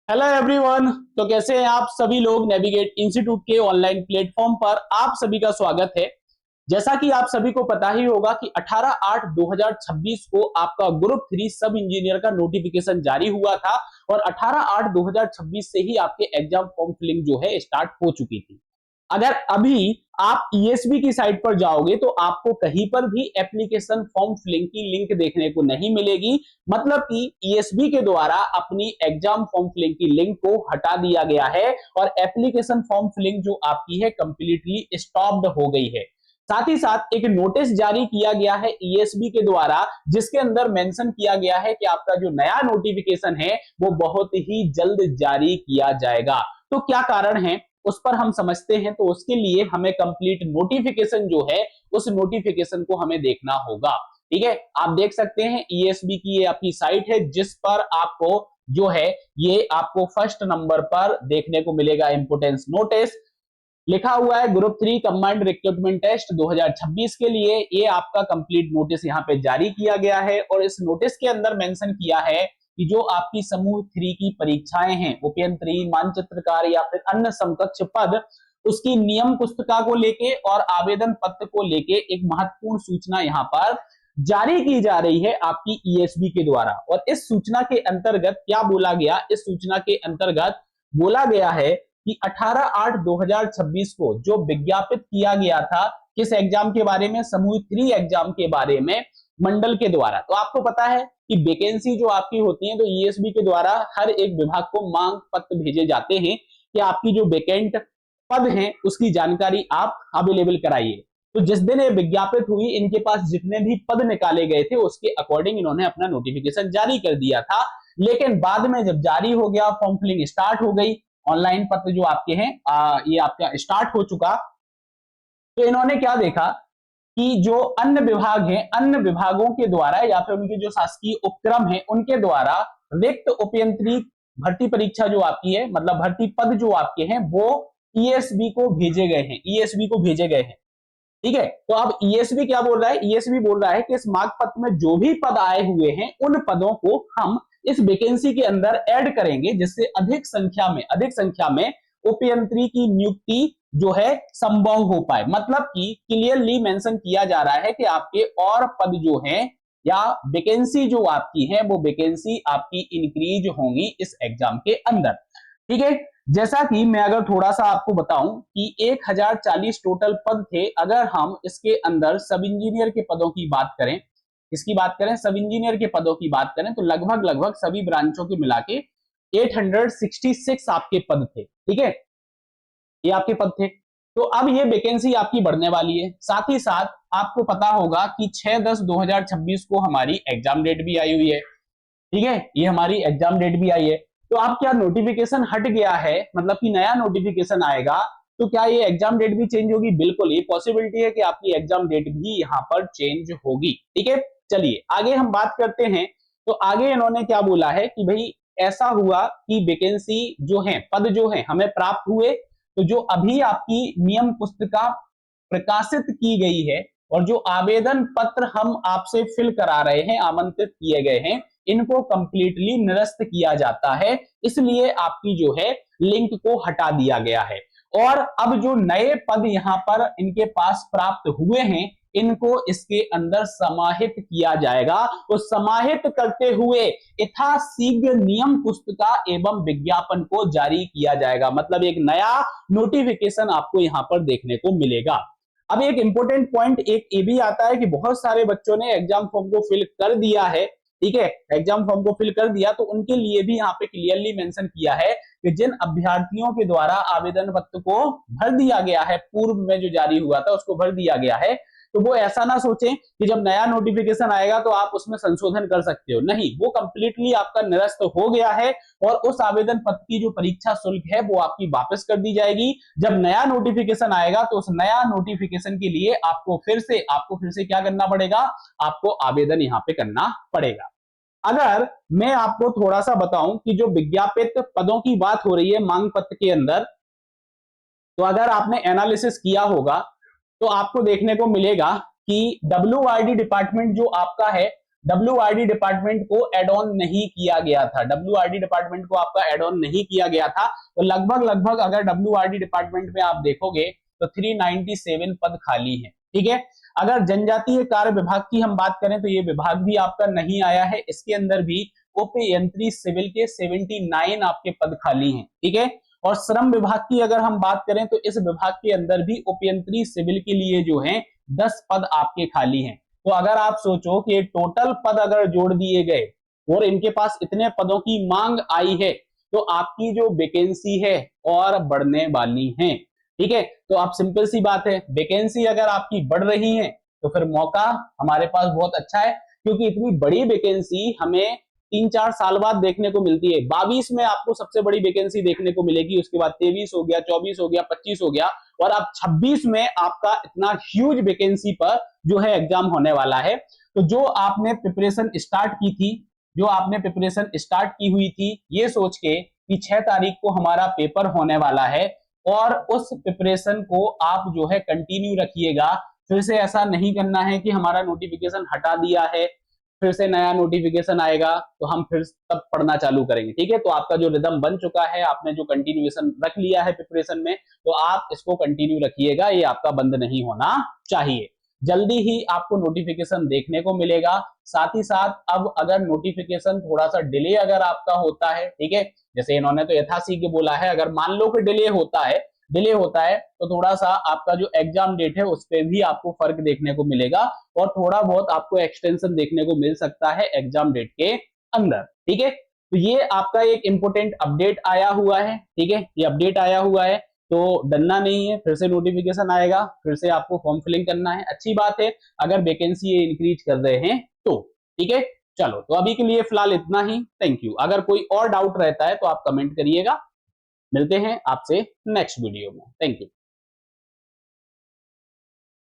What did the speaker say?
Hello everyone. तो कैसे हैं आप सभी लोग। नेविगेट इंस्टीट्यूट के ऑनलाइन प्लेटफॉर्म पर आप सभी का स्वागत है। जैसा कि आप सभी को पता ही होगा कि 18/8/2026 को आपका ग्रुप 3 सब इंजीनियर का नोटिफिकेशन जारी हुआ था और 18/8/2026 से ही आपके एग्जाम फॉर्म फिलिंग जो है स्टार्ट हो चुकी थी। अगर अभी आप ईएसबी की साइट पर जाओगे तो आपको कहीं पर भी एप्लीकेशन फॉर्म फिलिंग की लिंक देखने को नहीं मिलेगी। मतलब कि ईएसबी के द्वारा अपनी एग्जाम फॉर्म फिलिंग की लिंक को हटा दिया गया है और एप्लीकेशन फॉर्म फिलिंग जो आपकी है कंप्लीटली स्टॉप्ड हो गई है। साथ ही साथ एक नोटिस जारी किया गया है ईएसबी के द्वारा, जिसके अंदर मेंशन किया गया है कि आपका जो नया नोटिफिकेशन है वो बहुत ही जल्द जारी किया जाएगा। तो क्या कारण है उस पर हम समझते हैं। तो उसके लिए हमें कंप्लीट नोटिफिकेशन जो है उस नोटिफिकेशन को हमें देखना होगा। ठीक है, आप देख सकते हैं ईएसबी की ये आपकी साइट है जिस पर आपको जो है ये आपको फर्स्ट नंबर पर देखने को मिलेगा इंपोर्टेंस नोटिस। लिखा हुआ है ग्रुप 3 कंबाइंड रिक्रूटमेंट टेस्ट 2026 के लिए ये आपका कंप्लीट नोटिस यहाँ पे जारी किया गया है और इस नोटिस के अंदर मेंशन किया है कि जो आपकी समूह 3 की परीक्षाएं हैं ओपीएन 3 मानचित्रकार या फिर अन्य समकक्ष पद, उसकी नियम पुस्तिका को लेके और आवेदन पत्र को लेके एक महत्वपूर्ण सूचना यहाँ पर जारी की जा रही है आपकी ईएसबी के द्वारा। और इस सूचना के अंतर्गत क्या बोला गया, इस सूचना के अंतर्गत बोला गया है कि 18/8/2026 को जो विज्ञापित किया गया था किस एग्जाम के बारे में, समूह 3 एग्जाम के बारे में मंडल के द्वारा। तो आपको पता है कि वैकेंसी जो आपकी होती है तो ईएसबी के द्वारा हर एक विभाग को मांग पत्र भेजे जाते हैं कि आपकी जो वैकेंट पद हैं उसकी जानकारी आप अवेलेबल कराइए। तो जिस दिन ये विज्ञापित हुई इनके पास जितने भी पद निकाले गए थे उसके अकॉर्डिंग इन्होंने अपना नोटिफिकेशन जारी कर दिया था। लेकिन बाद में जब जारी हो गया, फॉर्म फिलिंग स्टार्ट हो गई, ऑनलाइन पत्र जो आपके हैं ये आपका स्टार्ट हो चुका, तो इन्होंने क्या देखा कि जो अन्य विभाग हैं अन्य विभागों के द्वारा या फिर उनके जो शासकीय उपक्रम है उनके द्वारा रिक्त उपयंत्री भर्ती परीक्षा जो आपकी है, मतलब भर्ती पद जो आपके हैं वो ईएसबी को भेजे गए हैं, ईएसबी को भेजे गए हैं। ठीक है, तो अब ईएसबी क्या बोल रहा है, ईएसबी बोल रहा है कि इस मार्ग पत्र में जो भी पद आए हुए हैं उन पदों को हम इस वैकेंसी के अंदर ऐड करेंगे जिससे अधिक संख्या में उपयंत्री की नियुक्ति जो है संभव हो पाए। मतलब कि क्लियरली मेंशन किया जा रहा है कि आपके और पद जो हैं या वैकेंसी जो आपकी है वो वैकेंसी आपकी इंक्रीज होंगी इस एग्जाम के अंदर। ठीक है, जैसा कि मैं अगर थोड़ा सा आपको बताऊं कि 1040 टोटल पद थे। अगर हम इसके अंदर सब इंजीनियर के पदों की बात करें, इसकी बात करें सब इंजीनियर के पदों की बात करें तो लगभग लगभग सभी ब्रांचों के मिला के 866 आपके पद थे। ठीक है, ये आपके पद थे। तो अब ये वैकेंसी आपकी बढ़ने वाली है। साथ ही साथ आपको पता होगा कि 6/10/2026 को हमारी एग्जाम डेट भी आई हुई है। ठीक है, ये हमारी एग्जाम डेट भी आई है। तो अब क्या नोटिफिकेशन हट गया है, मतलब कि नया नोटिफिकेशन आएगा तो क्या ये एग्जाम डेट भी चेंज होगी? बिल्कुल, ये पॉसिबिलिटी है कि आपकी एग्जाम डेट भी यहाँ पर चेंज होगी। ठीक है, चलिए आगे हम बात करते हैं। तो आगे इन्होंने क्या बोला है कि भाई ऐसा हुआ कि वैकेंसी जो है पद जो है हमें प्राप्त हुए, तो जो अभी आपकी नियम पुस्तिका प्रकाशित की गई है और जो आवेदन पत्र हम आपसे फिल करा रहे हैं, आमंत्रित किए गए हैं, इनको कंप्लीटली निरस्त किया जाता है। इसलिए आपकी जो है लिंक को हटा दिया गया है और अब जो नए पद यहां पर इनके पास प्राप्त हुए हैं इनको इसके अंदर समाहित किया जाएगा। तो समाहित करते हुए यथाशीघ्र नियम पुस्तिका एवं विज्ञापन को जारी किया जाएगा। मतलब एक नया नोटिफिकेशन आपको यहां पर देखने को मिलेगा। अब एक इंपॉर्टेंट पॉइंट एक ये भी आता है कि बहुत सारे बच्चों ने एग्जाम फॉर्म को फिल कर दिया है। ठीक है, एग्जाम फॉर्म को फिल कर दिया तो उनके लिए भी यहाँ पे क्लियरली मेंशन किया है कि जिन अभ्यर्थियों के द्वारा आवेदन पत्र को भर दिया गया है, पूर्व में जो जारी हुआ था उसको भर दिया गया है, तो वो ऐसा ना सोचें कि जब नया नोटिफिकेशन आएगा तो आप उसमें संशोधन कर सकते हो। नहीं, वो कंप्लीटली आपका निरस्त हो गया है और उस आवेदन पत्र की जो परीक्षा शुल्क है वो आपकी वापस कर दी जाएगी। जब नया नोटिफिकेशन आएगा तो उस नया नोटिफिकेशन के लिए आपको फिर से क्या करना पड़ेगा, आपको आवेदन यहाँ पे करना पड़ेगा। अगर मैं आपको थोड़ा सा बताऊं कि जो विज्ञापित पदों की बात हो रही है मांग पत्र के अंदर, तो अगर आपने एनालिसिस किया होगा तो आपको देखने को मिलेगा कि डब्ल्यूआरडी डिपार्टमेंट जो आपका है WRD डिपार्टमेंट को एड ऑन नहीं किया गया था, WRD डिपार्टमेंट को आपका एड ऑन नहीं किया गया था। तो लगभग अगर WRD डिपार्टमेंट में आप देखोगे तो 397 पद खाली हैं, ठीक है। अगर जनजातीय कार्य विभाग की हम बात करें तो ये विभाग भी आपका नहीं आया है, इसके अंदर भी उपयंत्री सिविल के 79 आपके पद खाली हैं, ठीक है। और श्रम विभाग की अगर हम बात करें तो इस विभाग के अंदर भी उपयंत्री सिविल के लिए जो है 10 पद आपके खाली हैं। तो अगर आप सोचो कि टोटल पद अगर जोड़ दिए गए और इनके पास इतने पदों की मांग आई है तो आपकी जो वैकेंसी है और बढ़ने वाली है, ठीक है। तो आप सिंपल सी बात है, वैकेंसी अगर आपकी बढ़ रही है तो फिर मौका हमारे पास बहुत अच्छा है, क्योंकि इतनी बड़ी वैकेंसी हमें 3-4 साल बाद देखने को मिलती है। 22 में आपको सबसे बड़ी वैकेंसी देखने को मिलेगी, उसके बाद 23 हो गया, 24 हो गया, 25 हो गया, और अब 26 में आपका इतना ह्यूज वैकेंसी पर जो है एग्जाम होने वाला है। तो जो आपने प्रिपरेशन स्टार्ट की थी, जो आपने प्रिपरेशन स्टार्ट की हुई थी ये सोच के कि 6 तारीख को हमारा पेपर होने वाला है, और उस प्रिपरेशन को आप जो है कंटिन्यू रखिएगा। फिर से ऐसा नहीं करना है कि हमारा नोटिफिकेशन हटा दिया है, फिर से नया नोटिफिकेशन आएगा तो हम फिर तब पढ़ना चालू करेंगे, ठीक है। तो आपका जो रिदम बन चुका है, आपने जो कंटिन्यूएशन रख लिया है प्रिपरेशन में, तो आप इसको कंटिन्यू रखिएगा, ये आपका बंद नहीं होना चाहिए। जल्दी ही आपको नोटिफिकेशन देखने को मिलेगा। साथ ही साथ अब अगर नोटिफिकेशन थोड़ा सा डिले अगर आपका होता है, ठीक है, जैसे इन्होंने तो यथासी के बोला है, अगर मान लो कि डिले होता है तो थोड़ा सा आपका जो एग्जाम डेट है उस पर भी आपको फर्क देखने को मिलेगा, और थोड़ा बहुत आपको एक्सटेंशन देखने को मिल सकता है एग्जाम डेट के अंदर, ठीक है। तो ये आपका एक इंपोर्टेंट अपडेट आया हुआ है, ठीक है, ये अपडेट आया हुआ है, तो डरना नहीं है, फिर से नोटिफिकेशन आएगा, फिर से आपको फॉर्म फिलिंग करना है। अच्छी बात है अगर वैकेंसी ये इंक्रीज कर रहे हैं तो, ठीक है। चलो, तो अभी के लिए फिलहाल इतना ही। Thank you. अगर कोई और डाउट रहता है तो आप कमेंट करिएगा। मिलते हैं आपसे नेक्स्ट वीडियो में। Thank you.